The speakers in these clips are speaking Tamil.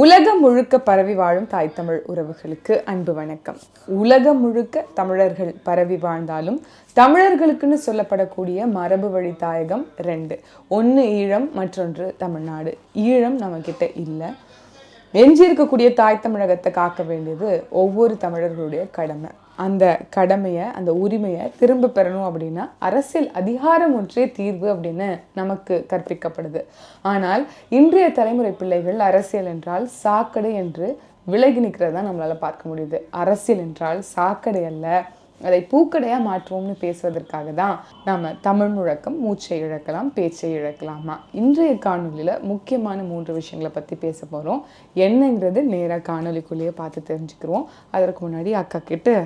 உலகம் முழுக்க பரவி வாழும் தாய் தமிழ் உறவுகளுக்கு அன்பு வணக்கம். உலகம் முழுக்க தமிழர்கள் பரவி வாழ்ந்தாலும் தமிழர்களுக்குன்னு சொல்லப்படக்கூடிய மரபு வழி தாயகம் ரெண்டு. ஒன்று ஈழம், மற்றொன்று தமிழ்நாடு. ஈழம் நம்ம கிட்ட இல்லை. எஞ்சி இருக்கக்கூடிய தாய் தமிழகத்தை காக்க வேண்டியது ஒவ்வொரு தமிழர்களுடைய கடமை. அந்த கடமையை, அந்த உரிமையை திரும்ப பெறணும் அப்படின்னா அரசியல் அதிகாரம் ஒன்றே தீர்வு அப்படின்னு நமக்கு கற்பிக்கப்படுது. ஆனால் இன்றைய தலைமுறை பிள்ளைகள் அரசியல் என்றால் சாக்கடை என்று விலகி நிற்கிறதா நம்மளால பார்க்க முடியுது. அரசியல் என்றால் சாக்கடை அல்ல, அதை பூக்கடையா மாற்றுவோம்னு பேசுவதற்காக தான் நாம தமிழ் முழக்கம் மூச்சை இழக்கலாம் பேச்சை இழக்கலாமா. இன்றைய காணொலியில முக்கியமான 3 விஷயங்களை பத்தி பேச போறோம். என்னங்கிறது நேரா காணொலிக்குள்ளேயே பார்த்து தெரிஞ்சுக்கிறோம். அதற்கு முன்னாடி அக்கா கிட்ட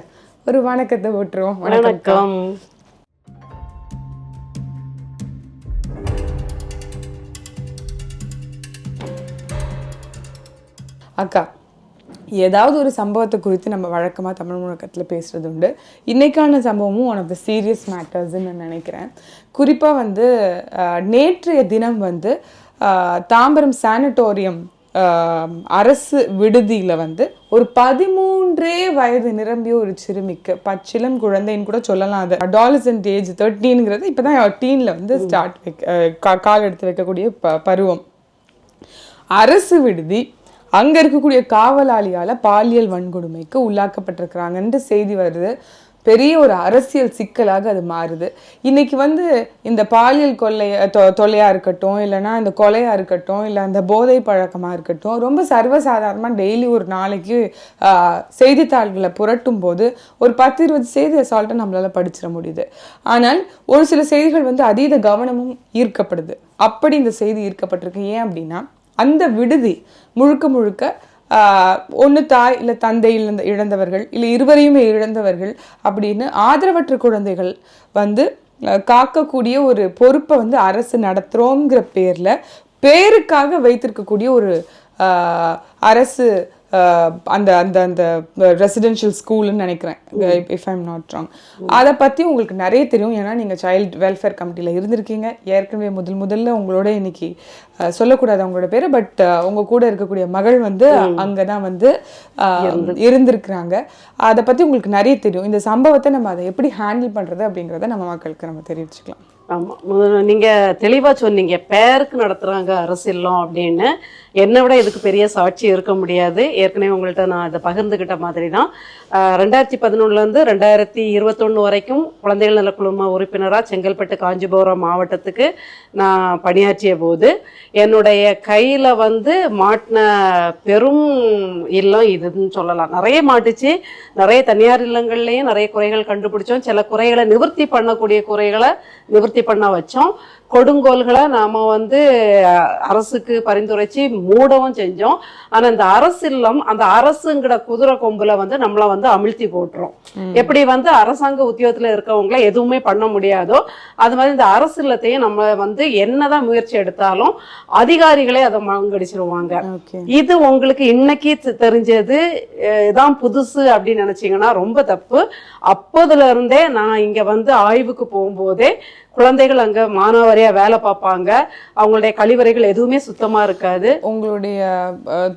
ஒரு வணக்கத்தை விட்டுருவோம். வணக்கம். அக்கா, ஏதாவது ஒரு சம்பவத்தை குறித்து நம்ம வழக்கமாக தமிழ் முழக்கத்தில் பேசுகிறது உண்டு. இன்றைக்கான சம்பவமும் ஒன் ஆஃப் த சீரியஸ் மேட்டர்ஸ்ன்னு நான் நினைக்கிறேன். குறிப்பாக நேற்றைய தினம் தாம்பரம் சானிட்டோரியம் அரசு விடுதியில் ஒரு 13 வயது நிரம்பிய ஒரு சிறுமிக்கு, பச்சிலம் குழந்தைன்னு கூட சொல்லலாம், அது அடாலசன்ட் ஏஜ் 13ங்கிறது இப்போ தான் டீனில் ஸ்டார்ட் கால் எடுத்து வைக்கக்கூடிய பருவம். அரசு விடுதி அங்கே இருக்கக்கூடிய காவலாளியால் பாலியல் வன்கொடுமைக்கு உள்ளாக்கப்பட்டிருக்கிறாங்கன்ற செய்தி வருது. பெரிய ஒரு அரசியல் சிக்கலாக அது மாறுது. இன்னைக்கு இந்த பாலியல் தொல்லையாக இருக்கட்டும், இல்லைன்னா இந்த கொலையாக இருக்கட்டும், இல்லை அந்த போதை பழக்கமாக இருக்கட்டும், ரொம்ப சர்வசாதாரணமாக டெய்லி ஒரு நாளைக்கு செய்தித்தாள்களை புரட்டும் போது ஒரு 10-20 செய்தி அசால்ட்டாக நம்மளால் படிச்சிட முடியுது. ஆனால் ஒரு சில செய்திகள் அதீத கவனமும் ஈர்க்கப்படுது. அப்படி இந்த செய்தி ஈர்க்கப்பட்டிருக்கு. ஏன் அப்படின்னா, அந்த விடுதி முழுக்க ஒன்று தாய் இல்லை தந்தை இழந்தவர்கள், இல்லை இருவரையுமே இழந்தவர்கள் அப்படின்னு ஆதரவற்ற குழந்தைகள் காக்கக்கூடிய ஒரு பொறுப்பை அரசு நடத்துகிறோங்கிற பேருக்காக வைத்திருக்கக்கூடிய ஒரு அரசு அந்த அந்த அந்த ரெசிடென்ஷியல் ஸ்கூல்னு நினைக்கிறேன், இஃப் ஐம் நாட் ராங். அதை பற்றி உங்களுக்கு நிறைய தெரியும். ஏன்னா நீங்கள் சைல்ட் வெல்ஃபேர் கமிட்டியில் இருந்திருக்கீங்க. ஏற்கனவே முதல்ல உங்களோட இன்னைக்கு சொல்லக்கூடாது அவங்களோட பேர், பட் உங்கள் கூட இருக்கக்கூடிய மகள் அங்கே தான் இருந்திருக்கிறாங்க. அதை பற்றி உங்களுக்கு நிறைய தெரியும். இந்த சம்பவத்தை நம்ம அதை எப்படி ஹேண்டில் பண்ணுறது அப்படிங்கிறத நம்ம மக்களுக்கு நம்ம தெரிவிச்சுக்கலாம். ஆமாம், நீங்கள் தெளிவாக சொன்னீங்க, பேருக்கு நடத்துகிறாங்க அரசியலும் அப்படின்னு. என்னை விட இதுக்கு பெரிய சாட்சி இருக்க முடியாது. ஏற்கனவே உங்கள்கிட்ட நான் இதை பகிர்ந்துக்கிட்ட மாதிரி தான் 2011 2021 வரைக்கும் குழந்தைகள் நல குழும உறுப்பினராக செங்கல்பட்டு காஞ்சிபுரம் மாவட்டத்துக்கு நான் பணியாற்றிய போது என்னுடைய கையில் மாட்டின பெரும் இல்லம் இதுன்னு சொல்லலாம். நிறைய மாட்டுச்சு. நிறைய தனியார் இல்லங்கள்லேயும் நிறைய குறைகள் கண்டுபிடிச்சோம். சில குறைகளை நிவர்த்தி பண்ணக்கூடிய குறைகளை நிவர்த்தி பண்ண வச்சோம். கொடுங்கோல்களை நாம அரசுக்கு பரிந்துரைச்சு மூடவும் செஞ்சோம். ஆனா இந்த அரசு இல்லம், அந்த அரசுங்கிற குதிரை கொம்புல நம்மள அமிழ்த்தி போட்டுரும். எப்படி அரசாங்க உத்தியோகத்துல இருக்கவங்களை எதுவுமே பண்ண முடியாதோ அது மாதிரி இந்த அரசு இல்லத்தையும் நம்ம என்னதான் முயற்சி எடுத்தாலும் அதிகாரிகளே அதை மங்கடிச்சிருவாங்க. இது உங்களுக்கு இன்னைக்கு தெரிஞ்சது தான் புதுசு அப்படின்னு நினைச்சீங்கன்னா ரொம்ப தப்பு. அப்போதுல இருந்தே நான் இங்க ஆய்வுக்கு போகும்போதே குழந்தைகள் அங்க மானாவாரியா வேலை பார்ப்பாங்க. அவங்களுடைய கழிவறைகள் எதுவுமே சுத்தமா இருக்காது. உங்களுடைய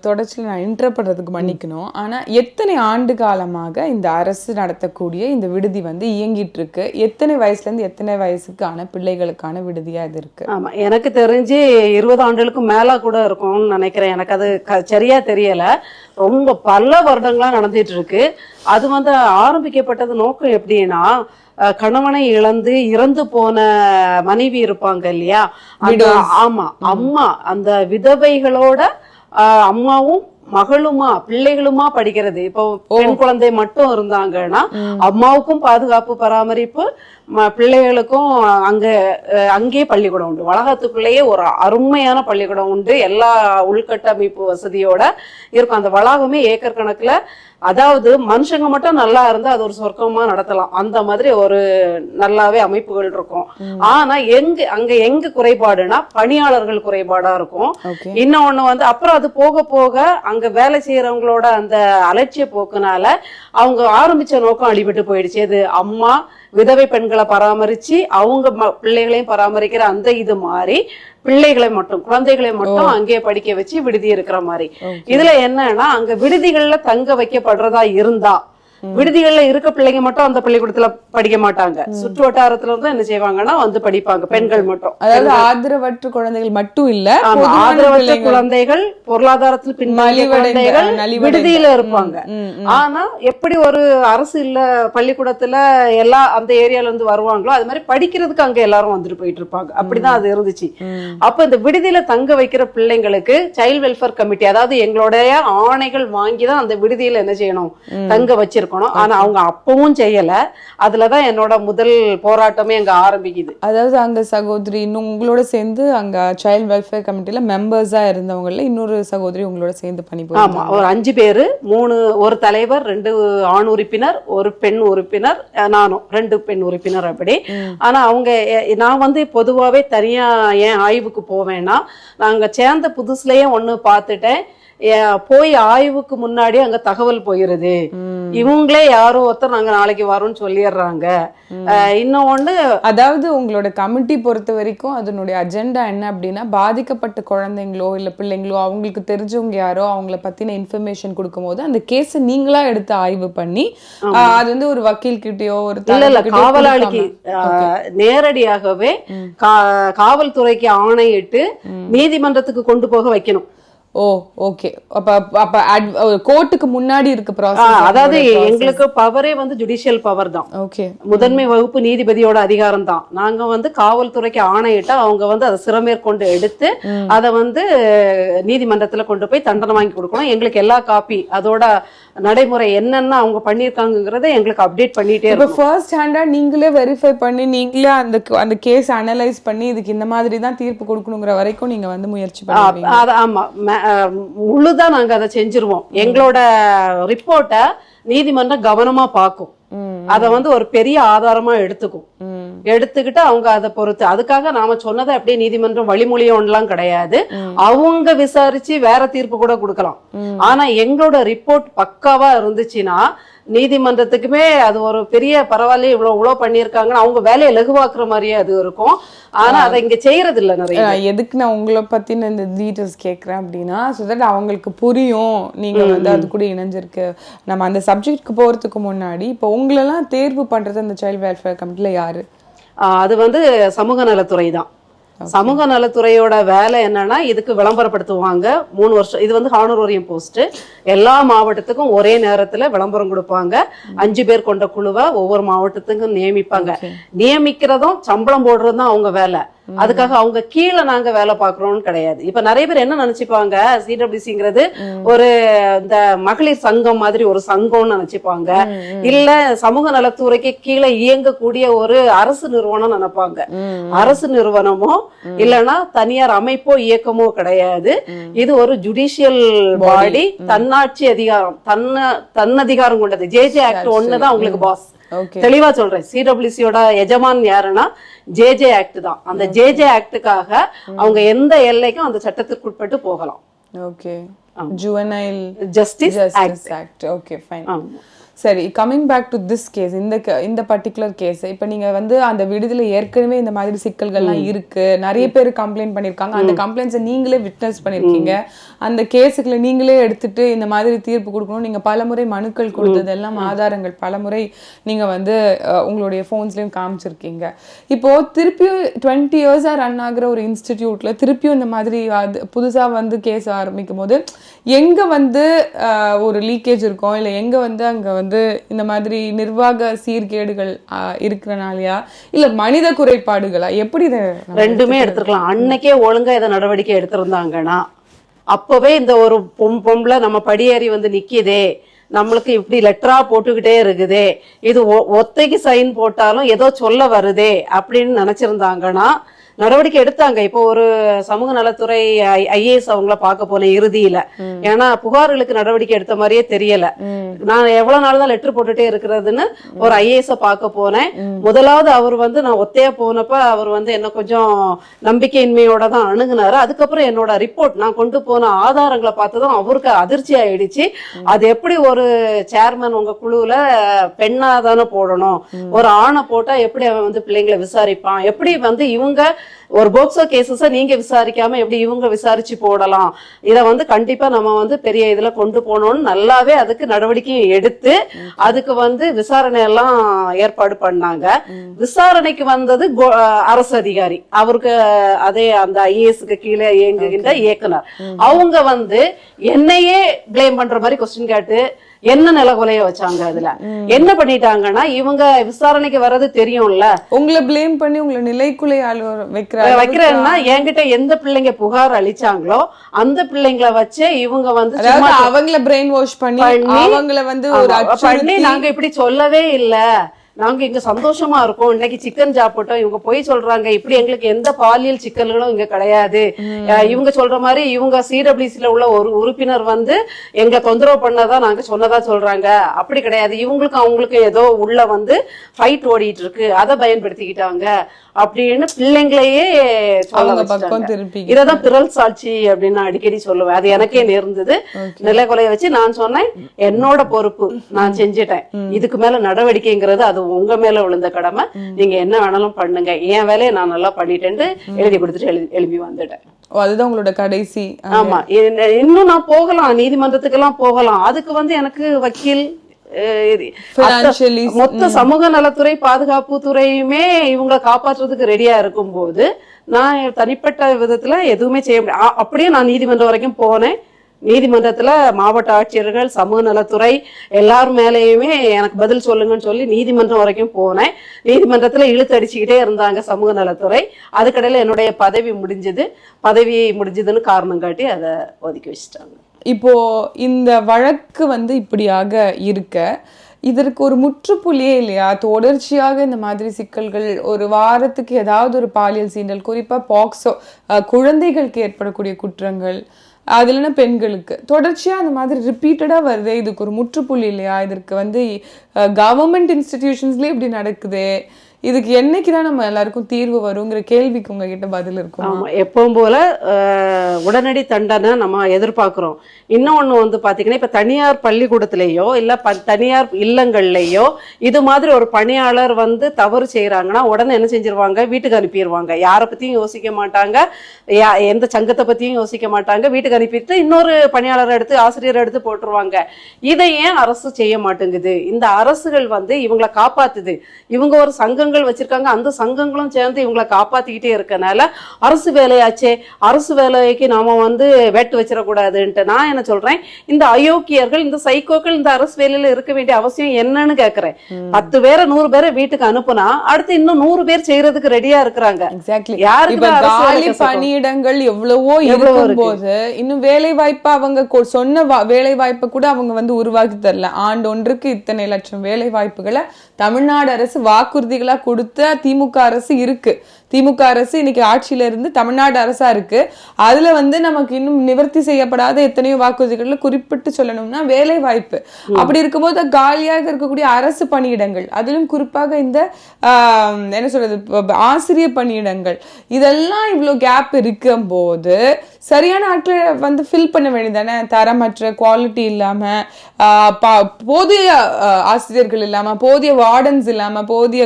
தொடர்ச்சியில் நான் இன்டர்படுறதுக்கு மன்னிக்கணும். ஆனா எத்தனை ஆண்டு காலமாக இந்த அரசு நடத்தக்கூடிய இந்த விடுதி இயங்கிட்டு இருக்கு? எத்தனை வயசுல இருந்து எத்தனை வயசுக்கான பிள்ளைகளுக்கான விடுதியா இது இருக்கு? ஆமா, எனக்கு தெரிஞ்சு 20 ஆண்டுகளுக்கு மேல கூட இருக்கும்னு நினைக்கிறேன். எனக்கு அது சரியா தெரியல. ரொம்ப பல வருடங்களா நடந்துட்டு இருக்கு. அது ஆரம்பிக்கப்பட்டது நோக்கம் எப்படின்னா, கணவனை இறந்து போன மனைவி இருப்பாங்க இல்லையா, ஆமா, அம்மா, அந்த விதவைகளோட அம்மாவும் மகளுமா பிள்ளைகளுமா படிக்கிறது. இப்போ பெண் குழந்தை மட்டும் இருந்தாங்கன்னா அம்மாவுக்கும் பாதுகாப்பு பராமரிப்பு, பிள்ளைகளுக்கும் அங்கே பள்ளிக்கூடம் உண்டு. வளாகத்துக்குள்ளேயே ஒரு அருமையான பள்ளிக்கூடம் உண்டு. எல்லா உள்கட்டமைப்பு வசதியோட இருக்கும். அந்த வளாகமே ஏக்கர் கணக்குல, அதாவது மனுஷங்க மட்டும் நல்லா இருந்தா அது ஒரு சொர்க்கமா நடத்தலாம். அந்த மாதிரி ஒரு நல்லாவே அமைப்புகள் இருக்கும். ஆனா அங்க எங்க குறைபாடுனா பணியாளர்கள் குறைபாடா இருக்கும். இன்னொன்னு அப்புறம் அது போக போக அங்க வேலை செய்யறவங்களோட அந்த அலட்சிய போக்குனால அவங்க ஆரம்பிச்ச நோக்கம் அடிபட்டு போயிடுச்சு. அது அம்மா விதவை பெண்களை குழந்தைகளை பராமரிச்சு அவங்க பிள்ளைகளையும் பராமரிக்கிற அந்த இது மாதிரி பிள்ளைகளை மட்டும் குழந்தைகளை மட்டும் அங்கேயே படிக்க வச்சு விடுதி இருக்கிற மாதிரி. இதுல என்னன்னா அங்க விடுதிகள்ல தங்க வைக்கப்படுறதா இருந்தா விடுதிகள்ல இருக்க பிள்ளைங்க மட்டும் அந்த பள்ளிக்கூடத்துல படிக்க மாட்டாங்க. சுற்று வட்டாரத்துல இருந்து என்ன செய்வாங்கன்னா வந்து படிப்பாங்க பெண்கள் மட்டும். அதாவது ஆதரவற்ற குழந்தைகள் மட்டும் இல்ல, ஆதரவற்ற குழந்தைகள், பொருளாதாரத்தில் பின்தங்கிய குழந்தைகள் விடுதியில இருப்பாங்க. ஆனா எப்படி ஒரு அரசு இல்ல பள்ளிக்கூடத்துல எல்லா அந்த ஏரியால இருந்து வருவாங்களோ அது மாதிரி படிக்கிறதுக்கு அங்க எல்லாரும் வந்துட்டு போயிட்டு இருப்பாங்க. அப்படிதான் அது இருந்துச்சு. அப்ப இந்த விடுதியில தங்க வைக்கிற பிள்ளைங்களுக்கு சைல்ட் வெல்ஃபேர் கமிட்டி, அதாவது எங்களுடைய ஆணைகள் வாங்கிதான் அந்த விடுதியில என்ன செய்யணும், தங்க வச்சிருக்கோம். ஆனா அவங்க அப்பவும் செய்யல. அதுலதான் என்னோட முதல் போராட்டமே அங்க ஆரம்பிக்குது. அதாவது அங்க சகோதரி இன்னும் உங்களோட சேர்ந்து அங்க சைல்ட் வெல்ஃபேர் கமிட்டில மெம்பர்ஸா இருந்தவங்கல இன்னொரு சகோதரி உங்களோட சேர்ந்து பண்ணி ஆமா, ஒரு 5 பேரு, 3 ஒரு தலைவர், 2 ஆண் உறுப்பினர், ஒரு பெண் உறுப்பினர், நானும் 2 பெண் உறுப்பினர் அப்படி. ஆனா அவங்க நான் வந்து பொதுவாவே தனியா ஏன் ஆய்வுக்கு போவேன்னா, நாங்க சேர்ந்த புதுசுலயே ஒண்ணு பார்த்துட்டேன், போய் ஆய்வுக்கு முன்னாடி அங்க தகவல் போயிருது, இவங்களே யாரோ ஒருத்தர் நாங்க நாளைக்கு வரோம்னு சொல்லிடுறாங்க. இன்னொன்னு, அதாவது உங்களோட கமிட்டி பொறுத்த வரைக்கும் அதனுடைய அஜெண்டா என்ன அப்படின்னா, பாதிக்கப்பட்ட குழந்தைங்களோ இல்ல பிள்ளைங்களோ அவங்களுக்கு தெரிஞ்சவங்க யாரோ அவங்கள பத்தின இன்ஃபர்மேஷன் கொடுக்கும் போது அந்த கேஸ் நீங்களா எடுத்து ஆய்வு பண்ணி அது வந்து ஒரு வக்கீல் கிட்டயோ ஒரு காவலாளிக்கு நேரடியாகவே காவல்துறைக்கு ஆணையிட்டு நீதிமன்றத்துக்கு கொண்டு போக வைக்கணும். ஓ, ஓகே. அப்ப கோர்ட்டுக்கு முன்னாடி இருக்கு ப்ராசஸ். அதாவது எங்களுக்கு பவரே வந்து ஜுடிஷியல் பவர் தான். ஓகே, முதன்மை வகுப்பு நீதிபதியோட அதிகாரம் தான். நாங்க வந்து காவல்துறைக்கு ஆணையிட்டா அவங்க வந்து அதை சிறமேற்கொண்டு எடுத்து அதை வந்து நீதிமன்றத்துல கொண்டு போய் தண்டனை வாங்கி கொடுக்கணும். எங்களுக்கு எல்லா காப்பி அதோட நடைமுறை என்னென்ன அவங்க பண்ணிருக்காங்கிறத எங்களுக்கு அப்டேட் பண்ணிட்டே இருக்கும். ஃபர்ஸ்ட் ஹேண்டா நீங்களே வெரிஃபை பண்ணி நீங்களே அந்த கேஸ் அனலைஸ் பண்ணி இதுக்கு இந்த மாதிரி தான் தீர்ப்பு கொடுக்கணுங்கிற வரைக்கும் நீங்க வந்து முயற்சி பண்ணுவீங்க. ஆமா, முழுதான் நாங்க அதை செஞ்சிருவோம். எங்களோட ரிப்போர்ட்டை நீதிமன்றம் கவனமா பார்க்கும், அத வந்து ஒரு பெரிய ஆதாரமா எடுத்துக்கும். எடுத்துக்கிட்டு அவங்க அதை பொறுத்து, அதுக்காக நாம சொன்னதை அப்படியே நீதிமன்றம் வழிமொழியோன்லாம் கிடையாது, அவங்க விசாரிச்சு வேற தீர்ப்பு கூட கொடுக்கலாம். ஆனா எங்களோட ரிப்போர்ட் பக்காவா இருந்துச்சுன்னா நீதிமன்றத்துக்குமே அது ஒரு பெரிய பரவாயில்ல, இவ்வளவு பண்ணிருக்காங்கன்னு அவங்க வேலையை லகுவாக்குற மாதிரியே அது இருக்கும். ஆனா அதை இங்க செய்யறது இல்ல நிறைய. எதுக்கு நான் உங்களை பத்தின இந்த டீடைல்ஸ் கேட்கறேன் அப்படின்னா, so that அவங்களுக்கு புரியும் நீங்க வந்து அது கூட இணைஞ்சிருக்கு. நம்ம அந்த சப்ஜெக்ட்க்கு போறதுக்கு முன்னாடி இப்போ உங்களெல்லாம் தேர்வு பண்றது அந்த சைல்ட் வெல்ஃபேர் கமிட்டில யாரு? அது வந்து சமூக நலத்துறை தான். சமூக நலத்துறையோட வேலை என்னன்னா, இதுக்கு விளம்பரப்படுத்துவாங்க 3 வருஷம். இது வந்து ஹானரோரியம் போஸ்ட். எல்லா மாவட்டத்துக்கும் ஒரே நேரத்துல விளம்பரம் கொடுப்பாங்க. 5 பேர் கொண்ட குழுவை ஒவ்வொரு மாவட்டத்துக்கும் நியமிப்பாங்க. நியமிக்கிறதும் சம்பளம் போடுறதும் தான் அவங்க வேலை. அதுக்காக அவங்க கீழே நாங்க வேலை பாக்குறோம்னு கிடையாது. இப்ப நிறைய பேர் என்ன நினைச்சுப்பாங்க, சிடபிள்யூசிங்கிறது ஒரு இந்த மகளிர் சங்கம் மாதிரி ஒரு சங்கம்னு நினைச்சுப்பாங்க. இல்ல சமூக நலத்துறைக்கு கீழே இயங்கக்கூடிய ஒரு அரசு நிறுவனம் நினைப்பாங்க. அரசு நிறுவனமோ இல்லைன்னா தனியார் அமைப்போ இயக்கமோ கிடையாது. இது ஒரு ஜுடிஷியல் பாடி, தன்னாட்சி அதிகாரம், தன்னதிகாரம் கொண்டது. ஜேஜே ஆக்ட் ஒண்ணுதான் உங்களுக்கு பாஸ். தெளிவா சொல்றேன், சிடபிள்யூசியோட எஜமான் யாருன்னா ஜேஜே ஆக்ட் தான். அந்த ஜேஜே ஆக்டுக்காக அவங்க எந்த எல்லைக்கும் அந்த சட்டத்திற்கு உட்பட்டு போகலாம். Okay, juvenile justice act. Okay, fine. சரி, coming back to this case, இந்த பர்டிகுலர் கேஸ், இப்போ நீங்க வந்து அந்த விடுதலை ஏற்கனவே இந்த மாதிரி சிக்கல்கள்லாம் இருக்கு, நிறைய பேர் கம்ப்ளைண்ட் பண்ணிருக்காங்க, அந்த கம்ப்ளைண்ட்ஸை நீங்களே விட்னஸ் பண்ணிருக்கீங்க, அந்த கேஸுக்குள்ள நீங்களே எடுத்துட்டு இந்த மாதிரி தீர்ப்பு கொடுக்கணும், நீங்க பலமுறை மனுக்கள் கொடுத்தது எல்லாம் ஆதாரங்கள் பலமுறை நீங்க வந்து உங்களுடைய ஃபோன்ஸ்லயும் காமிச்சிருக்கீங்க. இப்போ திருப்பியும் 20 இயர்ஸா ரன் ஆகுற ஒரு இன்ஸ்டிடியூட்ல திருப்பியும் இந்த மாதிரி புதுசா வந்து கேஸ் ஆரம்பிக்கும் போது எங்க வந்து ஒரு லீக்கேஜ் இருக்கும், இல்லை எங்க வந்து அங்க வந்து இந்த மாதிரி நிர்வாக சீர்கேடுகள் இருக்கிறனாலயா இல்ல மனித குறைபாடுகளா, எப்படி இதை ரெண்டுமே எடுத்துக்கலாம். அன்னைக்கே ஒழுங்கா இதை நடவடிக்கை எடுத்திருந்தாங்கன்னா அப்பவே இந்த ஒரு பொம்பளை நம்ம படியேறி வந்து நிக்குதே, நம்மளுக்கு இப்படி லெட்டரா போட்டுக்கிட்டே இருக்குதே, இது ஒத்தைக்கு சைன் போட்டாலும் ஏதோ சொல்ல வருதே அப்படின்னு நினைச்சிருந்தாங்கன்னா நடவடிக்கை எடுத்தாங்க. இப்போ ஒரு சமூக நலத்துறை ஐஏஎஸ் அவங்கள பார்க்க போனேன் இறுதியில. ஏன்னா புகார்களுக்கு நடவடிக்கை எடுத்த மாதிரியே தெரியல. நான் எவ்வளவு நாள் தான் லெட்டர் போட்டுட்டே இருக்கிறதுன்னு ஒரு ஐஏஎஸ் பார்க்க போனேன். முதலாவது அவர் வந்து நான் ஒத்தையா போனப்ப அவர் வந்து என்ன கொஞ்சம் நம்பிக்கையின்மையோட தான் அணுகுனாரு. அதுக்கப்புறம் என்னோட ரிப்போர்ட் நான் கொண்டு போன ஆதாரங்களை பார்த்ததும் அவருக்கு அதிர்ச்சி ஆயிடுச்சு. அது எப்படி ஒரு சேர்மன் உங்க குழுவுல பெண்ணா தானே போடணும், ஒரு ஆணை போட்டா எப்படி அவன் வந்து பிள்ளைங்களை விசாரிப்பான், எப்படி வந்து இவங்க ஒரு போக்சோ கேசஸ நீங்க விசாரிக்காம எப்படி இவங்க விசாரிச்சு போடலாம், இத வந்து கண்டிப்பா நம்ம வந்து பெரிய இதுல கொண்டு போனோம்னு நல்லாவே அதுக்கு நடவடிக்கை எடுத்து அதுக்கு வந்து விசாரணை எல்லாம் ஏற்பாடு பண்ணாங்க. விசாரணைக்கு வந்தது அரசு அதிகாரி, அவருக்கு அதே அந்த ஐஏஎஸ்க்கு கீழே இயங்குகின்ற இயக்குனர், அவங்க வந்து என்னையே பிளேம் பண்ற மாதிரி கொஸ்டின் கேட்டு என்ன நிலகொலைய வச்சாங்க. அதுல என்ன பண்ணிட்டாங்கன்னா இவங்க விசாரணைக்கு வர்றது தெரியும்ல, உங்களை பிளேம் பண்ணி உங்களை நிலைக்குலை வைக்கிறேன்னா என்கிட்ட எந்த பிள்ளைங்க புகார் அளிச்சாங்களோ அந்த பிள்ளைங்களை வச்சு இவங்க வந்து அவங்கள பிரெயின் வாஷ் பண்ணி அவங்கள வந்து பண்ணி நாங்க இப்படி சொல்லவே இல்ல, நாங்க இங்க சந்தோஷமா இருக்கோம், இன்னைக்கு சிக்கன் சாப்பிட்டோம், இவங்க போய் சொல்றாங்க, இப்படி எங்களுக்கு எந்த பாலியல் சிக்கல்களும் இங்க கிடையாது, இவங்க சொல்ற மாதிரி இவங்க சிடபிள்யூசில உள்ள ஒரு உறுப்பினர் வந்து எங்களை தொந்தரவு பண்ணதான் நாங்க சொன்னதா சொல்றாங்க, அப்படி கிடையாது, இவங்களுக்கு அவங்களுக்கு ஏதோ உள்ள வந்து ஃபைட் ஓடிட்டு இருக்கு, அதை பயன்படுத்திக்கிட்டாங்க அப்படின்னு பிள்ளைங்களையே இததான் பிறல் சாட்சி அப்படின்னு அடிக்கடி சொல்லுவேன். அது எனக்கே நேர்ந்தது. நிலைகொலைய வச்சு நான் சொன்னேன் என்னோட பொறுப்பு நான் செஞ்சுட்டேன், இதுக்கு மேல நடவடிக்கைங்கிறது அது உங்க மேல விழுந்த கடமை, நீங்க என்ன வேணாலும் பண்ணுங்க, என் வேலையை நான் நல்லா பண்ணிட்டேன்னு எழுதி கொடுத்துட்டு எழுப்பி வந்துட்டேன். அதுதான் உங்களோட கடைசி? ஆமா, இன்னும் நான் போகலாம், நீதிமன்றத்துக்கு எல்லாம் போகலாம். அதுக்கு வந்து எனக்கு வக்கீல் மொத்த சமூக நலத்துறை பாதுகாப்பு துறையுமே இவங்களை காப்பாற்றுறதுக்கு ரெடியா இருக்கும் போது நான் தனிப்பட்ட விதத்துல எதுவுமே செய்ய முடியாது. அப்படியே நான் நீதிமன்றம் வரைக்கும் போனேன். நீதிமன்றத்துல மாவட்ட ஆட்சியர்கள் சமூக நலத்துறை எல்லாரும் மேலேயுமே எனக்கு பதில் சொல்லுங்கன்னு சொல்லி நீதிமன்றம் வரைக்கும் போனேன். நீதிமன்றத்துல இழுத்து அடிச்சுக்கிட்டே இருந்தாங்க சமூக நலத்துறை. அதுக்கடையில என்னுடைய பதவி முடிஞ்சதுன்னு காரணம் காட்டி அதை ஒதுக்கி வச்சுட்டாங்க. இப்போ இந்த வழக்கு வந்து இப்படியாக இருக்க இதற்கு ஒரு முற்றுப்புள்ளியே இல்லையா? தொடர்ச்சியாக இந்த மாதிரி சிக்கல்கள், ஒரு வாரத்துக்கு ஏதாவது ஒரு பாலியல் சீண்டல், குறிப்பா பாக்ஸோ குழந்தைகளுக்கு ஏற்படக்கூடிய குற்றங்கள், அதுலன்னா பெண்களுக்கு தொடர்ச்சியா அந்த மாதிரி ரிப்பீட்டடா வருது. இதுக்கு ஒரு முற்றுப்புள்ளி இல்லையா? இதற்கு வந்து கவர்மெண்ட் இன்ஸ்டிடியூஷன்ஸ்லயே இப்படி நடக்குது, இதுக்கு என்னைக்குதான் நம்ம எல்லாருக்கும் தீர்வு வருங்கிற கேள்விக்கு உங்ககிட்ட பதில் இருக்கும்? ஆமா, எப்பவும் போல உடனடி தண்டனை நம்ம எதிர்பார்க்கிறோம். இன்னொன்னு வந்து பாத்தீங்கன்னா இப்ப தனியார் பள்ளிக்கூடத்திலேயோ இல்ல தனியார் இல்லங்கள்லயோ இது மாதிரி ஒரு பணியாளர் வந்து தவறு செய்யறாங்கன்னா உடனே என்ன செஞ்சிருவாங்க, வீட்டுக்கு அனுப்பிடுவாங்க. யாரை பத்தியும் யோசிக்க மாட்டாங்க, எந்த சங்கத்தை பத்தியும் யோசிக்க மாட்டாங்க, வீட்டுக்கு அனுப்பிட்டு இன்னொரு பணியாளரை எடுத்து ஆசிரியரை எடுத்து போட்டுருவாங்க. இதை ஏன் அரசு செய்ய மாட்டேங்குது? இந்த அரசுகள் வந்து இவங்களை காப்பாத்துது, இவங்க ஒரு சங்கம் வச்சிருக்காங்க, அந்த சங்கங்களும் சேர்ந்து இவங்களை காப்பாத்திக்கிட்டே இருக்கனால அரசு வேலையாச்சே, அரசு வேலைக்கு நாம வந்து வெட்டு வச்சிடக்கூடாதுன்ட்டு நான் என்ன சொல்றேன், இந்த அயோக்கியர்கள் இந்த சைக்கோக்கள் இந்த அரசு வேலையில இருக்க வேண்டிய அவசியம் என்னன்னு கேக்குறேன். 10 பேரை 100 பேரை வீட்டுக்கு அனுப்புனா அடுத்து இன்னும் 100 பேர் செய்யறதுக்கு ரெடியா இருக்கிறாங்க. காலி பணியிடங்கள் எவ்வளவோ இருக்கும் போது இன்னும் வேலை வாய்ப்பு அவங்க சொன்ன வேலை வாய்ப்பை கூட அவங்க வந்து உருவாக்கி தரல. ஆண்டு ஒன்றுக்கு இத்தனை லட்சம் வேலை வாய்ப்புகளை தமிழ்நாடு அரசு வாக்குறுதிகளா கொடுத்த திமுக அரசு இருக்கு. திமுக அரசு இன்னைக்கு ஆட்சியில இருந்து தமிழ்நாடு அரசா இருக்கு. அதுல வந்து நமக்கு இன்னும் நிவர்த்தி செய்யப்படாத எத்தனையோ வாக்குறுதிகள்ல குறிப்பிட்டு சொல்லணும்னா வேலை வாய்ப்பு. அப்படி இருக்கும்போது காலியாக இருக்கக்கூடிய அரசு பணியிடங்கள், அதிலும் குறிப்பாக இந்த என்ன சொல்றது ஆசிரியர் பணியிடங்கள், இதெல்லாம் இவ்வளவு கேப் இருக்கும் போது சரியான ஆட்களை வந்து ஃபில் பண்ண வேண்டியதானே? தரமற்ற குவாலிட்டி இல்லாம, போதிய ஆசிரியர்கள் இல்லாம, போதிய வார்டன்ஸ் இல்லாம, போதிய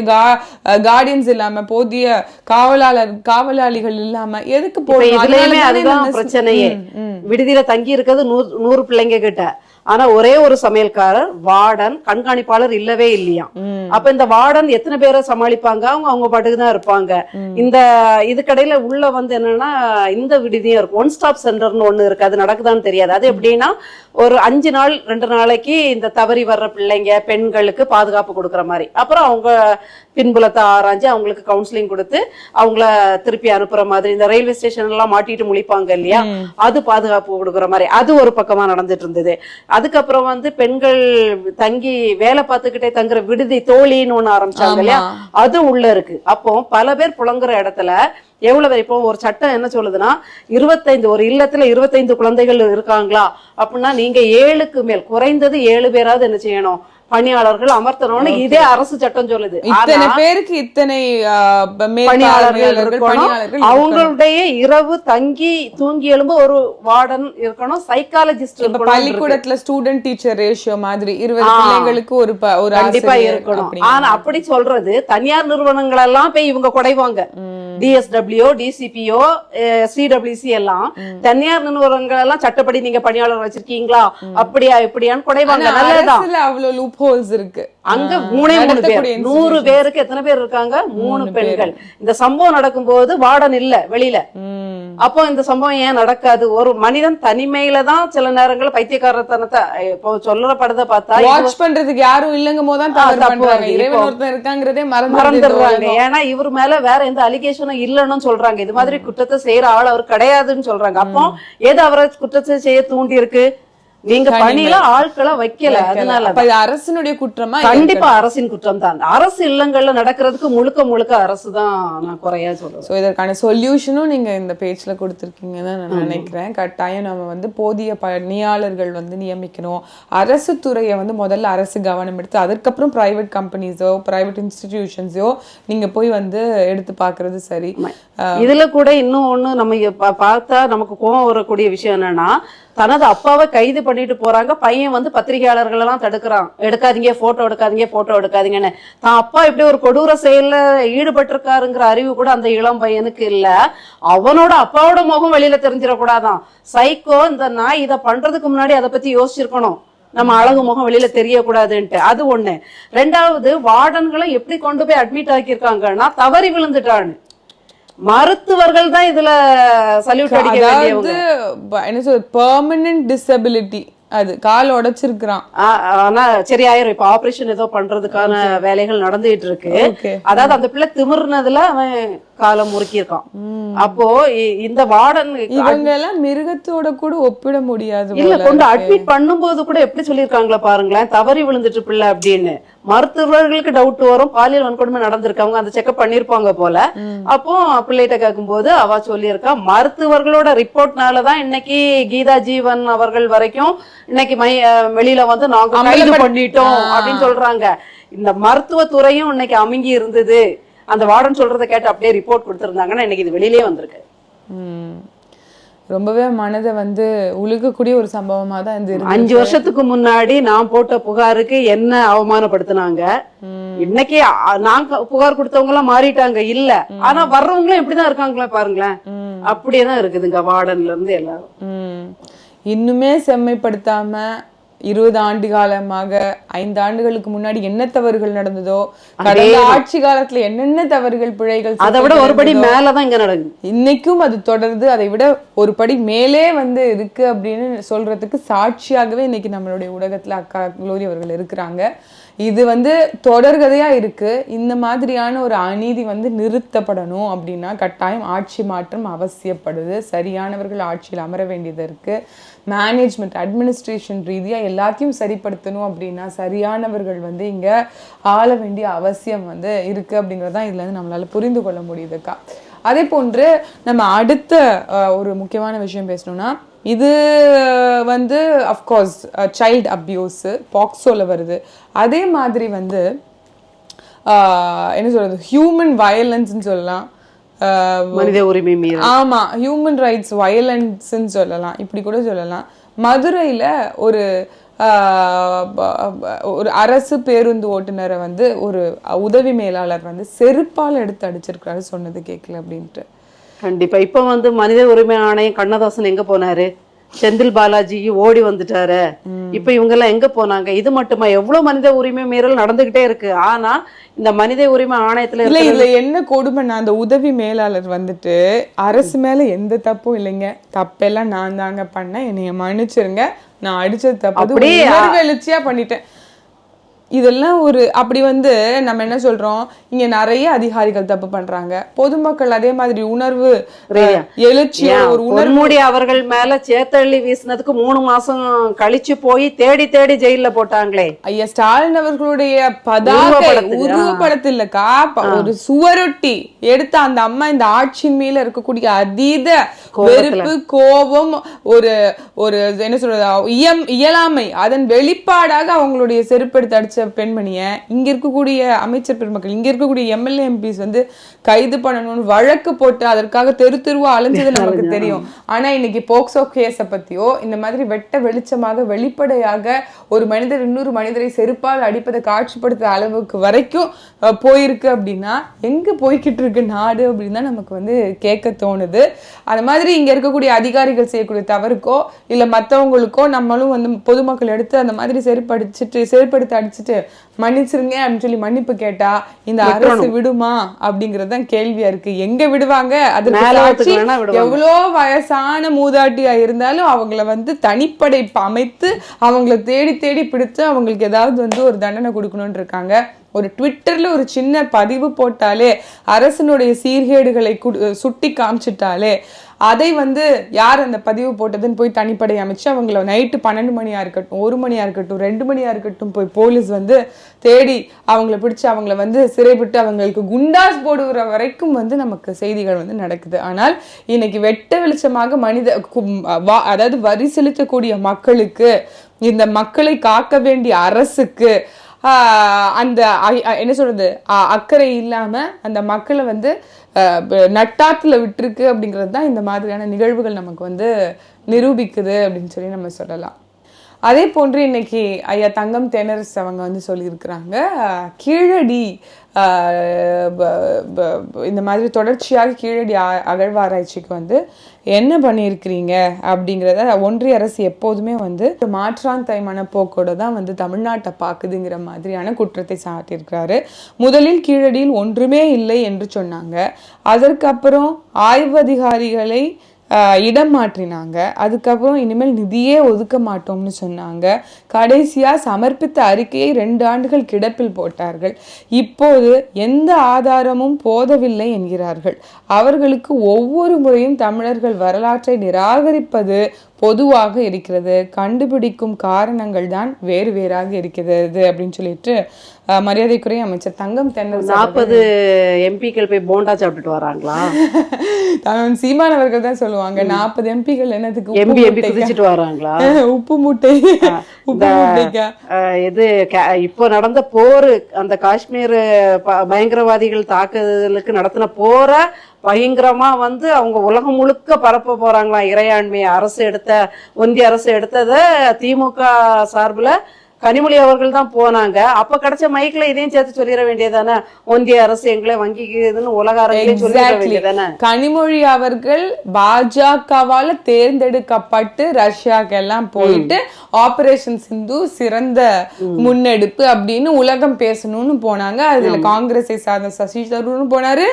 கார்டியன்ஸ் இல்லாம, போதிய காவலாளிகள் இல்லாம எதுக்கு அதுதான் பிரச்சனையே. விடுதியில தங்கி இருக்கிறது 100 பிள்ளைங்க கிட்ட, ஆனா ஒரே ஒரு சமையல்காரர், வார்டன், கண்காணிப்பாளர் இல்லவே இல்லையா. அப்ப இந்த வார்டன் எத்தனை பேரை சமாளிப்பாங்க? அவங்க பாட்டுக்கு தான் இருப்பாங்க. இந்த இதுக்கடையில உள்ள வந்து என்னன்னா இந்த விடுதியும் இருக்கும், ஒன் ஸ்டாப் சென்டர்னு ஒண்ணு இருக்கு. அது நடக்குதான்னு தெரியாது. அது எப்படின்னா ஒரு 5 நாள் 2 நாளைக்கு இந்த தவறி வர்ற பிள்ளைங்க பெண்களுக்கு பாதுகாப்பு கொடுக்குற மாதிரி, அப்புறம் அவங்க பின்புலத்தை ஆராய்ஞ்சு அவங்களுக்கு கவுன்சிலிங் கொடுத்து அவங்கள திருப்பி அனுப்புற மாதிரி, இந்த ரயில்வே ஸ்டேஷன் எல்லாம் மாட்டிட்டு முழிப்பாங்க இல்லையா, அது பாதுகாப்பு கொடுக்குற மாதிரி அது ஒரு பக்கமா நடந்துட்டு இருந்தது. அதுக்கப்புறம் வந்து பெண்கள் தங்கி வேலை பார்த்துக்கிட்டே தங்குற விடுதி தோழின்னு ஒண்ணு ஆரம்பிச்சாங்க இல்லையா, அது உள்ள இருக்கு. அப்போ பல பேர் புலங்குற இடத்துல எவ்வளவு பேர், இப்போ ஒரு சட்டம் என்ன சொல்லுதுன்னா 25, ஒரு இல்லத்துல 25 குழந்தைகள் இருக்காங்களா அப்படின்னா நீங்க 7க்கு மேல் குறைந்தது 7 பேராவது என்ன செய்யணும், பணியாளர்கள் அமர்த்தணும்னு இதே அரசு சட்டம் சொல்லுது. இத்தனை பேருக்கு இத்தனை பணியாளர்கள் இருக்கணும், அவங்களுடைய இரவு தங்கி தூங்கி எழும்ப ஒரு வார்டன் இருக்கணும், சைக்காலஜிஸ்ட் இருக்கணும். பள்ளிக்கூடத்துல ஸ்டூடெண்ட் டீச்சர் ரேஷியோ மாதிரி 20 பிள்ளைங்களுக்கு ஒரு கண்டிப்பா இருக்கணும். ஆனா அப்படி சொல்றது தனியார் நிறுவனங்கள் எல்லாம் போய் இவங்க குடைவாங்க. DSWO, DCPO, CWC எல்லாம் தனியார் நிறுவனங்கள் எல்லாம் சட்டப்படி நீங்க பணியாளர் வச்சிருக்கீங்களா அப்படியா இப்படியான்னு குடைவாங்க. நல்லதுதான், அவ்வளவு லூப் ஹோல்ஸ் இருக்கு. அங்க 3 பேர் 100 பேருக்கு எத்தனை பேர் இருக்காங்க, 3 பெண்கள். இந்த சம்பவம் நடக்கும் போது வார்டன் இல்ல வெளியில. அப்போ இந்த சம்பவம் ஏன் நடக்காது? ஒரு மனிதன் தனிமையில தான் சில நேரங்கள் பைத்தியக்காரத்தனத்தை இப்போ சொல்லப்படுறத பார்த்தா வாட்ச் பண்றதுக்கு யாரும் இல்லங்கும் போதுதான் இறைவன் ஒருத்தன் இருக்காங்கிறதே மறந்துடுறாங்க. ஏன்னா இவர் மேல வேற எந்த அலிகேஷனும் இல்லைன்னு சொல்றாங்க, இது மாதிரி குற்றத்தை செய்யற ஆள் அவர் கிடையாதுன்னு சொல்றாங்க. அப்போ ஏது அவரை குற்றத்தை செய்ய தூண்டி இருக்கு? நீங்க பணியில ஆட்களை வைக்கல, அதனால அரசினுடைய குற்றமா? கண்டிப்பா அரசின் குற்றம் தான். அரசு இல்லங்கள்ல நடக்கிறதுக்கு முழுக்க அரசு தான் நான் குறையா சொல்றேன். சோ இதற்கான சொல்யூஷனும் நீங்க இந்த பேஜ்ல கொடுத்திருக்கீங்கன்னு நான் நினைக்கிறேன். கட்டாயம் நம்ம வந்து போதிய பணியாளர்கள் வந்து நியமிக்கணும். அரசு துறையை வந்து முதல்ல அரசு கவனம் எடுத்து அதுக்கப்புறம் பிரைவேட் கம்பெனிஸோ பிரைவேட் இன்ஸ்டிடியூஷன்ஸோ நீங்க போய் வந்து எடுத்து பாக்குறது சரி. இதுல கூட இன்னும் ஒண்ணு நம்ம பார்த்தா நமக்கு கோபம் வரக்கூடிய விஷயம் என்னன்னா, தனது அப்பாவை கைது பண்ணிட்டு போறாங்க, பையன் வந்து பத்திரிகையாளர்கள் எல்லாம் தடுக்கிறான், எடுக்காதீங்க போட்டோ எடுக்காதீங்கன்னு. தான் அப்பா இப்படி ஒரு கொடூர செயல்ல ஈடுபட்டிருக்காருங்கிற அறிவு கூட அந்த இளம் பையனுக்கு இல்ல. அவனோட அப்பாவோட முகம் வெளியில தெரிஞ்சிடக்கூடாதான். சைக்கோ இந்த நாய் இதை பண்றதுக்கு முன்னாடி அதை பத்தி யோசிச்சிருக்கணும், நம்ம அழகு முகம் வெளியில தெரியக்கூடாதுன்ட்டு. அது ஒண்ணு. ரெண்டாவது, வார்டன்களை எப்படி கொண்டு போய் அட்மிட் ஆக்கியிருக்காங்கன்னா தவறி விழுந்துட்டான்னு. மருத்துவர்கள் தான் இதுல சல்யூட் அடிக்க வேண்டியவங்க. என்ன சொல்றது, பெர்மனன்ட் டிசபிலிட்டி, அது கால் உடைச்சிருக்கான். ஆனா சரி ஆயிரும். இப்ப ஆபரேஷன் ஏதோ பண்றதுக்கான வேலைகள் நடந்துட்டு இருக்கு. அதாவது அந்த பிள்ளை திமிர்னதுல அவன் காலம் முறுக்கியிருக்கான். அப்போ இந்த வார்டன் இவங்க எல்லாம் மிருகத்தோட கூட ஒப்பிட முடியாது. இல்ல, கொண்டு அட்மிட் பண்ணும்போது கூட எப்படி சொல்லியிருக்காங்களா பாருங்களேன், தவறி விழுந்துட்டு பிள்ளை அப்படின்னு. மருத்துவர்களுக்கு டவுட் வரும், பாலியல் வன்கொடுமை நடந்திருக்கு, அவங்க அந்த செக்அப் பண்ணிருப்பாங்க போல. அப்போ பிள்ளைகிட்ட கேட்கும் போது அவ சொல்லியிருக்கா, மருத்துவர்களோட ரிப்போர்ட்னாலதான் இன்னைக்கு கீதா ஜீவன் அவர்கள் வரைக்கும் இன்னைக்கு வெளியில வந்து நாங்க கைது பண்ணிட்டோம் அப்படின்னு சொல்றாங்க. இந்த மருத்துவத்துறையும் இன்னைக்கு அமுங்கி இருந்தது. அந்த வார்டன் சொல்றதை கேட்டு அப்படியே ரிப்போர்ட் கொடுத்திருந்தாங்கன்னா இன்னைக்கு இது வெளியிலே வந்திருக்கு. ரொம்பவே மனதை வந்து உழுகக்கூடிய ஒரு சம்பவமா தான் இந்த 5 வருஷத்துக்கு முன்னாடி நான் போட்ட புகாருக்கு என்ன அவமானப்படுத்தினாங்க. இன்னைக்கு நாங்க புகார் கொடுத்தவங்க எல்லாம் மாறிட்டாங்க இல்ல, ஆனா வர்றவங்களும் எப்படிதான் இருக்காங்களா பாருங்களேன். அப்படியேதான் இருக்குதுங்க வார்டன்ல இருந்து எல்லாரும். இன்னுமே செம்மைப்படுத்தாம 20 ஆண்டு காலமாக 5 ஆண்டுகளுக்கு முன்னாடி என்ன தவறுகள் நடந்ததோ, கடந்த ஆட்சி காலத்துல என்னென்ன தவறுகள் பிழைகள், அதை விட ஒரு படி மேலதான் இங்க நடக்குது. இன்னைக்கும் அது தொடருது, அதை விட ஒரு படி மேலே வந்து இருக்கு அப்படின்னு சொல்றதுக்கு சாட்சியாகவே இன்னைக்கு நம்மளுடைய ஊடகத்துல அக்கா குளோரி அவர்கள் இருக்கிறாங்க. இது வந்து தொடர்கதையா இருக்கு. இந்த மாதிரியான ஒரு அநீதி வந்து நிறுத்தப்படணும் அப்படின்னா கட்டாயம் ஆட்சி மாற்றம் அவசியப்படுது. சரியானவர்கள் ஆட்சியில் அமர வேண்டியது இருக்கு. மேனேஜ்மெண்ட் அட்மினிஸ்ட்ரேஷன் ரீதியா எல்லாத்தையும் சரிப்படுத்தணும் அப்படின்னா சரியானவர்கள் வந்து இங்க ஆள வேண்டிய அவசியம் வந்து இருக்கு அப்படிங்கறதான் இதுல இருந்து நம்மளால புரிந்து கொள்ள முடியுதுக்கா. அதே போன்று நம்ம அடுத்த ஒரு முக்கியமான விஷயம் பேசணும்னா, இது வந்து அஃப்கோர்ஸ் சைல்டு அப்யூஸ் பாக்ஸோல வருது. அதே மாதிரி வந்து என்ன சொல்றது, ஹியூமன் வயலன்ஸ்ன்னு சொல்லலாம், மனித உரிமை மீறல். ஆமா, ஹியூமன் ரைட்ஸ் வயலன்ஸ்ன்னு சொல்லலாம், இப்படி கூட சொல்லலாம். மதுரையில ஒரு அரசு பேருந்து ஓட்டுநரை வந்து ஒரு உதவி மேலாளர் வந்து செருப்பால் எடுத்து அடிச்சிருக்காரு, சொன்னது கேட்கல அப்படின்ட்டு. கண்டிப்பா இப்ப வந்து மனித உரிமை ஆணையம் கண்ணதாசன் எங்க போனாரு, செந்தில் பாலாஜி ஓடி வந்துட்டாரு. இப்ப இவங்க எல்லாம் எங்க போனாங்க? இது மட்டுமா, எவ்வளவு மனித உரிமை மீறல் நடந்துகிட்டே இருக்கு. ஆனா இந்த மனித உரிமை ஆணையத்துல இல்ல, இதுல என்ன கொடுமைன்னா, அந்த உதவி மேலாளர் வந்துட்டு அரசு மேல எந்த தப்பும் இல்லைங்க, தப்பெல்லாம் நான் தாங்க பண்ணேன், என்னைய மன்னிச்சிருங்க, நான் அடிச்சது தப்பு, எழுச்சியா பண்ணிட்டேன். இதெல்லாம் ஒரு அப்படி வந்து நம்ம என்ன சொல்றோம், இங்க நிறைய அதிகாரிகள் தப்பு பண்றாங்க, பொதுமக்கள் அதே மாதிரி உணர்வு எழுச்சி ஒரு பொன்முடி அவர்கள் மேல சேத்தள்ளி வீசினதுக்கு 3 மாசம் கழிச்சு போய் தேடி தேடி ஜெயில போட்டாங்களே. ஐயா ஸ்டாலின் அவர்களுடைய பதாகை உருவப்படத்தில்லக்கா, ஒரு சுவரொட்டி எடுத்த அந்த அம்மா இந்த ஆட்சியின் மேல இருக்கக்கூடிய அதீத வெறுப்பு, கோபம், ஒரு ஒரு என்ன சொல்றது இயலாமை, அதன் வெளிப்பாடாக அவங்களுடைய செருப்படுத்தி அடிச்ச பெண்மணிய இங்க இருக்கக்கூடிய அமைச்சர் பெருமக்கள், இங்க இருக்கக்கூடிய எம்எல்ஏ எம்பிஸ் வந்து கைது பண்ணணும்னு வழக்கு போட்டு அதற்காக தெரு தெருவா அலைஞ்சது நமக்கு தெரியும். ஆனா இன்னைக்கு போக்சோ கேஸ பத்தியோ இந்த மாதிரி வெட்ட வெளிச்சமாக வெளிப்படையாக ஒரு மனிதர் இன்னொரு மனிதரை செருப்பால் அடிப்பதை காட்சிப்படுத்துற அளவுக்கு வரைக்கும் போயிருக்கு அப்படின்னா எங்க போய்கிட்டு இருக்கு நாடு அப்படின்னு தான் நமக்கு வந்து கேட்க தோணுது. அந்த மாதிரி இங்க இருக்கக்கூடிய அதிகாரிகள் செய்யக்கூடிய தவறுக்கோ இல்ல மத்தவங்களுக்கோ நம்மளும் வந்து பொதுமக்கள் எடுத்து அந்த மாதிரி செருப்படுத்தி அடிச்சுட்டு மன்னிச்சிருங்க அப்படின்னு சொல்லி மன்னிப்பு கேட்டா இந்த அரசு விடுமா அப்படிங்கறதுதான் கேள்வியா இருக்கு. எங்க விடுவாங்க? அதுக்கு எவ்வளோ வயசான மூதாட்டியா இருந்தாலும் அவங்கள வந்து தனிப்படை அமைத்து அவங்கள தேடி தேடி பிடிச்சு அவங்களுக்கு ஏதாவது வந்து ஒரு தண்டனை கொடுக்கணும்னு இருக்காங்க. ஒரு ட்விட்டர்ல ஒரு சின்ன பதிவு போட்டாலே, அரசனுடைய சீர்கேடுகளை சுட்டி காமிச்சிட்டாலே, அதை வந்து யார் அந்த பதிவு போட்டதுன்னு போய் தனிப்படை அமைச்சு அவங்கள நைட்டு 12 மணியா இருக்கட்டும், 1 மணியா இருக்கட்டும், 2 மணியா இருக்கட்டும் போய் போலீஸ் வந்து தேடி அவங்கள பிடிச்சு அவங்கள வந்து சிறைப்பட்டு அவங்களுக்கு குண்டாஸ் போடுகிற வரைக்கும் வந்து நமக்கு செய்திகள் வந்து நடக்குது. ஆனால் இன்னைக்கு வெட்ட வெளிச்சமாக அதாவது வரி செலுத்தக்கூடிய மக்களுக்கு, இந்த மக்களை காக்க வேண்டிய அரசுக்கு அந்த என்ன சொல்றது அக்கறை இல்லாம அந்த மக்களை வந்து நட்டாத்துல விட்டுருக்கு அப்படிங்கிறது தான் இந்த மாதிரியான நிகழ்வுகள் நமக்கு வந்து நிரூபிக்குது அப்படின்னு சொல்லி நம்ம சொல்லலாம். அதே போன்று இன்னைக்கு ஐயா தங்கம் தென்னரசு அவங்க வந்து சொல்லியிருக்கிறாங்க, கீழடி இந்த மாதிரி தொடர்ச்சியாக கீழடி அகழ்வாராய்ச்சிக்கு வந்து என்ன பண்ணியிருக்கிறீங்க அப்படிங்கிறத ஒன்றிய அரசு எப்போதுமே வந்து மாற்றாந்தை மனப்போக்கோட தான் வந்து தமிழ்நாட்டை பார்க்குதுங்கிற மாதிரியான குற்றத்தை சாட்டியிருக்கிறாரு. முதலில் கீழடியில் ஒன்றுமே இல்லை என்று சொன்னாங்க, அதற்கப்புறம் ஆய்வு அதிகாரிகளை இடம் மாற்றினாங்க, அதுக்கப்புறம் இனிமேல் நிதியே ஒதுக்க மாட்டோம்னு சொன்னாங்க, கடைசியா சமர்ப்பித்த அறிக்கையை 2 ஆண்டுகள் கிடப்பில் போட்டார்கள், இப்போது எந்த ஆதாரமும் போதவில்லை என்கிறார்கள். அவர்களுக்கு ஒவ்வொரு முறையும் தமிழர்கள் வரலாற்றை நிராகரிப்பது பொதுவாக இருக்கிறது, கண்டுபிடிக்கும் காரணங்கள் தான் வேறு வேறாக இருக்கிறது அப்படின்னு சொல்லிட்டு மரியாதைக்குரிய அமைச்சர் தங்கம் தென்னரசு 40 எம்பிக்கள் போய் போண்டா சாப்பிட்டுட்டு வராங்களா? சீமான் அவர்கள் தான் சொல்லுவாங்க, 40 எம்பிக்கள் என்னதுக்கு குதிச்சிட்டு வராங்களா? உப்பு மூட்டை இது இப்போ நடந்த போர், அந்த காஷ்மீர் பயங்கரவாதிகள் தாக்குதலுக்கு நடத்தின போற பயங்கரமா வந்து அவங்க உலகம் முழுக்க பரப்ப போறாங்களாம் இறையாண்மையை. ஒன்றிய அரசு எடுத்தத திமுக சார்பில் கனிமொழி அவர்கள் தான் போனாங்க. அப்ப கிடைச்ச மைக்ல இதையும் சேர்த்து சொல்லிட வேண்டியதானே, ஒன்றிய அரசு எங்களை வங்கிக்குதுன்னு உலக அரங்கிலே சொல்லிட வேண்டியதானே. கனிமொழி அவர்கள் பாஜகவால தேர்ந்தெடுக்கப்பட்டு ரஷ்யாக்கு எல்லாம் போயிட்டு ஆபரேஷன் சிந்து சிறந்த முன்னெடுப்பு அப்படின்னு உலகம் பேசணும்னு போனாங்க. அதுல காங்கிரஸை சார்ந்த சசி தரூரும் போனாரு,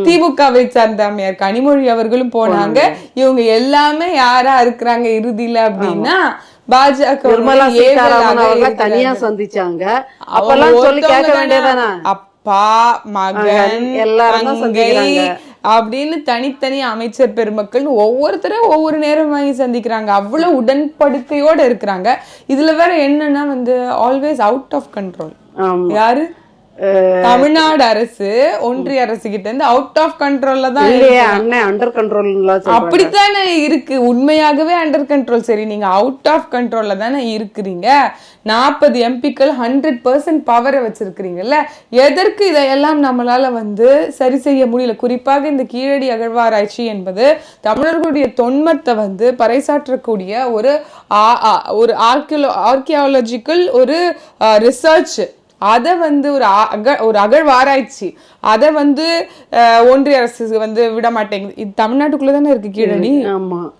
திமுகவை சார்ந்த அம்மையார் கனிமொழி அவர்களும் போனாங்க. இவங்க எல்லாமே யாரா இருக்கிறாங்க இறுதியில அப்படின்னா பாஜக தனியா சந்திச்சாங்க. அப்பெல்லாம் சொல்லி கேட்க வேண்டியதானே, அப்பா மகன் எல்லாரும் அப்படின்னு தனித்தனி அமைச்சர் பெருமக்கள் ஒவ்வொருத்தரும் ஒவ்வொரு நேரம் வாங்கி சந்திக்கிறாங்க, அவ்வளவு உடன்படுக்கையோட இருக்கிறாங்க. இதுல வேற என்னன்னா வந்து ஆல்வேஸ் அவுட் ஆஃப் கண்ட்ரோல். யாரு? தமிழ்நாடு அரசு ஒன்றிய அரசு கிட்ட இருந்து அவுட் ஆஃப் கண்ட்ரோல்ல தான், அண்டர் கண்ட்ரோல் அப்படித்தானே இருக்கு. உண்மையாகவே அண்டர் கண்ட்ரோல். சரி, நீங்க அவுட் ஆஃப் கண்ட்ரோல்ல தானே இருக்கிறீங்க. 40 எம்பிக்கள் 100% பவரை வச்சிருக்கிறீங்கல்ல, எதற்கு இதையெல்லாம் நம்மளால வந்து சரி செய்ய முடியல? குறிப்பாக இந்த கீழடி அகழ்வாராய்ச்சி என்பது தமிழர்களுடைய தொன்மத்தை வந்து பறைசாற்றக்கூடிய ஒரு ஆர்கியாலஜிக்கல் ஒரு ரிசர்ச் அதை வந்து ஒரு அகழ்வாராய்ச்சி அதை வந்து ஒன்றிய அரசு வந்து விட மாட்டேங்குது. இது தமிழ்நாட்டுக்குள்ள தானே இருக்கு கீழடி.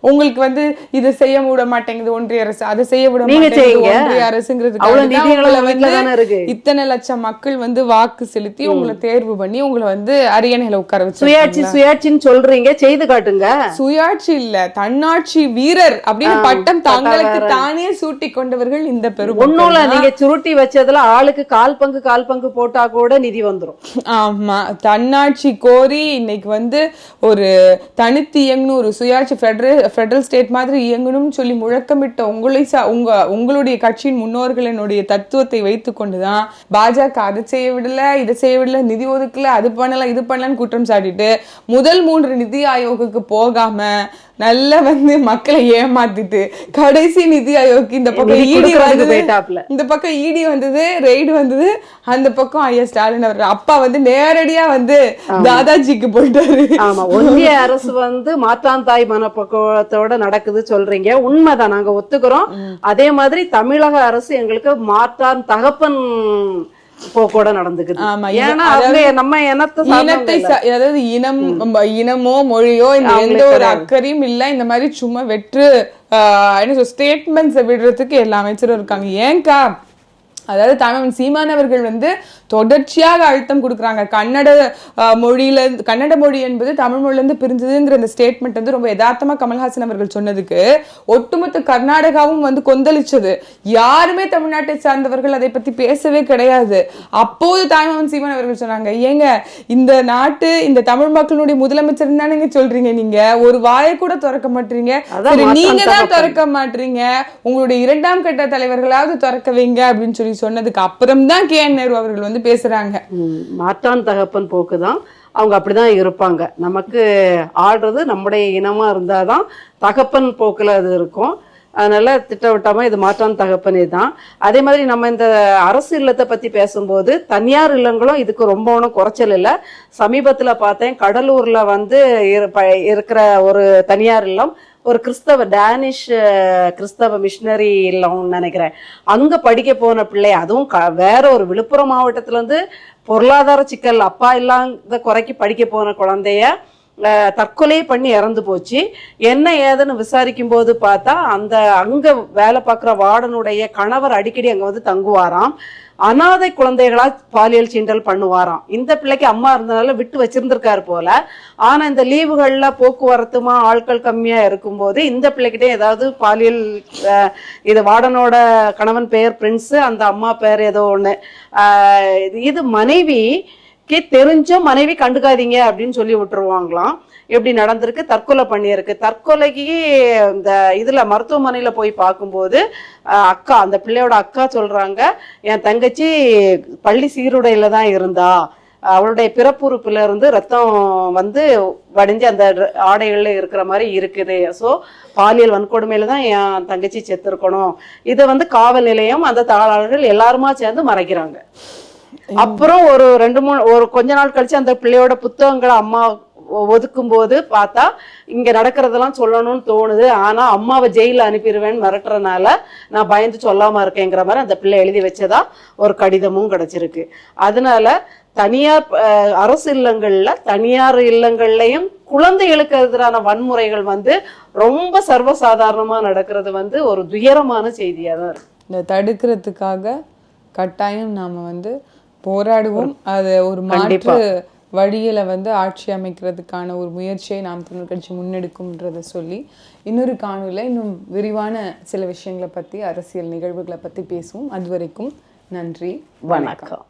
உங்களுக்கு வந்து இதை செய்ய விட மாட்டேங்குது ஒன்றிய அரசு, அதை செய்ய விட மாட்டேங்குது ஒன்றிய அரசுங்கிறது. இத்தனை லட்சம் மக்கள் வந்து வாக்கு செலுத்தி உங்களை தேர்வு பண்ணி உங்களை வந்து அரியணையில உட்கார வச்சு சுயாட்சின்னு சொல்றீங்க, செய்து காட்டுங்க. சுயாட்சி இல்ல, தன்னாட்சி வீரர் அப்படின்னு பட்டம் தங்களுக்கு தானே சூட்டி கொண்டவர்கள் இந்த பெரும். ஒண்ணுல நீங்க சுருட்டி வச்சதுல ஆளுக்கு கால் பங்கு போட்டா கூட நிதி வந்துரும். ஆமா, தன்னாட்சி கோரி இன்னைக்கு வந்து ஒரு தனித்து இயங்கணும், ஒரு சுயாட்சி ஃபெடரல் ஸ்டேட் மாதிரி இயங்கணும்னு சொல்லி முழக்கமிட்ட உங்களுடைய கட்சியின் முன்னோர்களினுடைய தத்துவத்தை வைத்துக் கொண்டுதான் பாஜக அதை செய்ய விடல, இதை செய்ய விடல, நிதி ஒதுக்கல, அது பண்ணல, இது பண்ணலன்னு குற்றம் சாட்டிட்டு முதல் 3 நிதி ஆயோகுக்கு போகாம நல்ல வந்து மக்களை ஏமாத்திட்டு கடைசி நிதி ஆயோக் இந்த பக்கம் இடி வந்தது, இந்த பக்கம் இடி வந்தது, ரெய்டு வந்தது, அந்த பக்கம் ஐயா ஸ்டாலின் அவர் அப்பா வந்து நேரடியா வந்து தாதாஜிக்கு போயிட்டாரு. ஆமா, ஒன்றிய அரசு வந்து மாற்றாந்தாய் மனப்பக்குவத்தோட நடக்குது சொல்றீங்க, உண்மைதான், நாங்க ஒத்துக்கிறோம். அதே மாதிரி தமிழக அரசு எங்களுக்கு மாற்றான் தகப்பன் போக்கோட நடந்துக்குது. ஏன்னா நம்ம இனத்தை, அதாவது இனமோ மொழியோ இந்த எந்த ஒரு அக்கறையும் இல்ல, இந்த மாதிரி சும்மா வெற்று ஸ்டேட்மெண்ட்ஸ் விடுறதுக்கு எல்லா அமைச்சரும் இருக்காங்க. ஏன்கா, அதாவது தமிழ் சீமான் அவர்கள் வந்து தொடர்ச்சியாக அழுத்தம் கொடுக்குறாங்க. கன்னட மொழி என்பது தமிழ் மொழியிலிருந்து பிரிஞ்சதுங்கிற இந்த ஸ்டேட்மெண்ட் வந்து ரொம்ப யதார்த்தமா கமல்ஹாசன் அவர்கள் சொன்னதுக்கு ஒட்டுமொத்த கர்நாடகாவும் வந்து கொந்தளிச்சது. யாருமே தமிழ்நாட்டை சார்ந்தவர்கள் அதை பத்தி பேசவே கிடையாது. அப்போது தாய்மாமன் சீமான் அவர்கள் சொன்னாங்க, ஏங்க இந்த நாட்டு இந்த தமிழ் மக்களுடைய முதலமைச்சர் தானே சொல்றீங்க, நீங்க ஒரு வாயை கூட திறக்க மாட்டீங்க, நீங்க தான் திறக்க மாட்டீங்க, உங்களுடைய 2ஆம் கட்ட தலைவர்களாவது திறக்க வைங்க அப்படின்னு சொல்லி சொன்னதுக்கு அப்புறம் தான் KN நேரு அவர்கள் வந்து பேசுறாங்க. மாற்றான் தகப்பன் போக்குதான், அவங்க அப்படிதான் இருப்பாங்க. நமக்கு ஆடுறது நம்முடைய இனமா இருந்தாதான் தகப்பன் போக்குல அது இருக்கும். அதனால திட்டவட்டமா இது மாற்றான் தகப்பனே தான். அதே மாதிரி நம்ம இந்த அரசு இல்லத்தை பத்தி பேசும்போது தனியார் இல்லங்களும் இதுக்கு ரொம்ப ஒன்றும் குறைச்சல் இல்லை. சமீபத்துல பார்த்தேன், கடலூர்ல வந்து இருக்கிற ஒரு தனியார் இல்லம், ஒரு டேனிஷ் கிறிஸ்தவ மிஷினரி இல்லம்னு நினைக்கிறேன். அங்க படிக்க போன பிள்ளை, அதுவும் வேற ஒரு விழுப்புரம் மாவட்டத்துல இருந்து பொருளாதார சிக்கல் அப்பா இல்லாத குறைக்கு படிக்க போன குழந்தைய தற்கொலை பண்ணி இறந்து போச்சு. என்ன ஏதுன்னு விசாரிக்கும் போது பார்த்தா அங்க வேலை பார்க்குற வார்டனுடைய கணவர் அடிக்கடி அங்க வந்து தங்குவாராம். அனாதை குழந்தைகளா பாலியல் சீண்டல் பண்ணுவாராம். இந்த பிள்ளைக்கு அம்மா இருந்தனால விட்டு வச்சிருந்திருக்காரு போல. ஆனா இந்த லீவுகள்ல போக்குவரத்துமா ஆட்கள் கம்மியா இருக்கும்போது இந்த பிள்ளைகிட்டே ஏதாவது பாலியல், இது வார்டனோட கணவன் பெயர் பிரின்ஸ், அந்த அம்மா பேர் ஏதோ ஒண்ணு, இது மனைவிக்கு தெரிஞ்சும் மனைவி கண்டுக்காதீங்க அப்படின்னு சொல்லி விட்டுருவாங்களாம். எப்படி நடந்திருக்கு, தற்கொலை பண்ணியிருக்கு. தற்கொலைக்கு இந்த இதுல மருத்துவமனையில போய் பார்க்கும்போது அக்கா, அந்த பிள்ளையோட அக்கா சொல்றாங்க, என் தங்கச்சி பள்ளி சீருடையில தான் இருந்தா, அவளுடைய பிறப்புறுப்புல இருந்து ரத்தம் வந்து வடிஞ்சு அந்த ஆடைகள்ல இருக்கிற மாதிரி இருக்குது. ஸோ பாலியல் வன்கொடுமையில தான் என் தங்கச்சி செத்துருக்கணும். இதை வந்து காவல் நிலையம் அந்த தாளாளர்கள் எல்லாருமா சேர்ந்து மறைக்கிறாங்க. அப்புறம் ஒரு கொஞ்ச நாள் கழிச்சு அந்த பிள்ளையோட புத்தகங்களை அம்மா ஒதுக்கும் போது பார்த்தா இங்க நடக்கிறதெல்லாம் சொல்லணும்னு தோணுது. ஆனா அம்மாவை ஜெயில அனுப்பிடுவேன்னு மிரட்டுறதுனால நான் பயந்து சொல்லாம இருக்கேங்கிற மாதிரி அந்த பிள்ளை எழுதி வச்சதா ஒரு கடிதமும் கிடைச்சிருக்கு. அதனால தனியார் அரசு இல்லங்கள்ல, தனியார் இல்லங்கள்லயும் குழந்தைகளுக்கு எதிரான வன்முறைகள் வந்து ரொம்ப சர்வசாதாரணமா நடக்கிறது வந்து ஒரு துயரமான செய்தியா தான் இருக்கு. இந்த தடுக்கிறதுக்காக கட்டாயம் நாம வந்து போராடுவோம். அது ஒரு மாற்று வழியில வந்து ஆட்சி அமைக்கிறதுக்கான ஒரு முயற்சியை நாம் தமிழ் கட்சி முன்னெடுக்கும்ன்றதை சொல்லி இன்னொரு காணொலியில இன்னும் விரிவான சில விஷயங்களை பத்தி, அரசியல் நிகழ்வுகளை பத்தி பேசுவோம். அது வரைக்கும் நன்றி, வணக்கம்.